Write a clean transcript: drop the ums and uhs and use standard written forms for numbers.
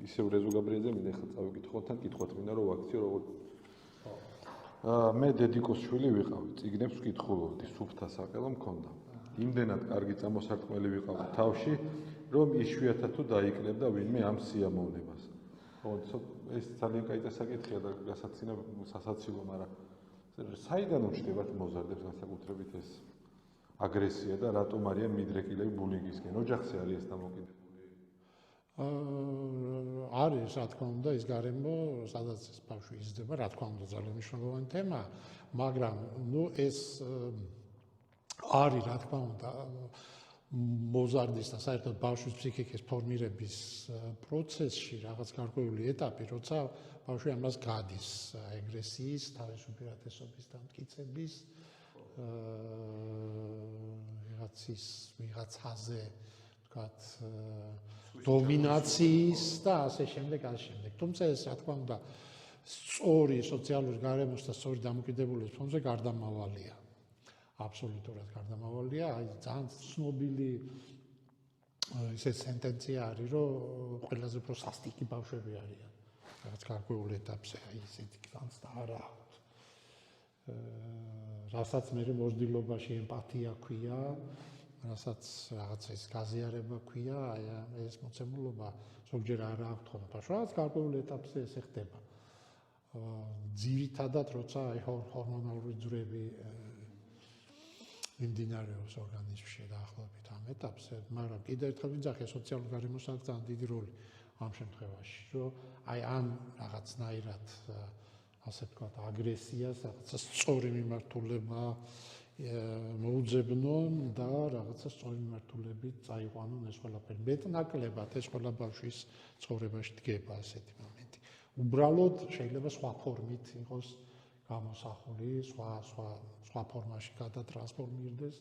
ისევ რეზო გაბრიაძე მინდა ხა წავიკითხოთ თან კითხოთ მინდა რომ ვაქციო როგორ მე დედიკოს შვილი ვიყავი, წიგნებს ვკითხულობდი, სუფთა საყელო მქონდა. იმდენად კარგი წამოსარტყმელი ვიყავი თავში, რომ იშვიათად თუ დაიკნებდა ვინმე ამ სიამოვნებას. ეს ძალიან კაი საკითხია და სასაცილო, მაგრამ საიდან უჩნდებათ მოზარდებს განსაკუთრებით ეს აგრესია და რატომ არიან მიდრეკილები ბულინგისკენ? ოჯახზე არის ეს დამოკიდებული? არის, რა თქმა უნდა, ის გარემო, სადაც ეს ბავშვი იზრდება, რა თქმა უნდა, ძალიან მნიშვნელოვანი თემაა, მაგრამ ეს არის, რა თქმა უნდა, მოზარდის და საერთოდ ბავშვის ფსიქიკის ფორმირების პროცესში რაღაც გარკვეული ეტაპი, როცა ბავშვი ამას გადის აგრესიის, თავის უპირატესობის დამტკიცების, ვიღაცაზე, ვთქვათ, დომინაციის და ასე შემდეგ. თუმცა ეს, რა თქმა უნდა, სწორი სოციალური გარემოს და სწორი დამოკიდებულების ფონზე გარდამავალია. აბსოლუტურად გარდამავალია. აი ძალიან ცნობილი ესე სენტენცია არის, რომ ყველაზე უფრო სასტიკი ბავშვები არიან. რაღაც გარკვეულ ეტაპზე, აი ესეთი განს და არა. რასაც მე მორდილობაში ემპათია ქვია, რასაც რაღაც ეს გაზიარება ქვია, აი ეს მოცემულობა ზოგჯერ არ აქვს თქო, რაღაც გარკვეულ ეტაპზე ესე ხდება. ძირითადად როცა აი ჰორმონალური ძვრები მიმდინარეობს ორგანიზმში დაახლოებით ამ ეტაპზე, მაგრამ კიდევ ერთხელ ვიძახე სოციალური გარემოს აქვს ძალიან დიდი როლი ამ შემთხვევაში, რომ აი ამ რაღაცნაირად ასე ვთქვათ, აგრესიას, რაღაცა სწორი მიმართულება მოუძებნონ და რაღაცა სწორი მიმართულებით წაიყვანონ ეს ყველაფერი. მეტნაკლებად ეს ყველა ბავშვის ცხოვრებაში დგება ასეთი მომენტი. უბრალოდ შეიძლება სხვა ფორმით იყოს გამოსახული, სხვა ფორმაში გადატრანსფორმირდეს.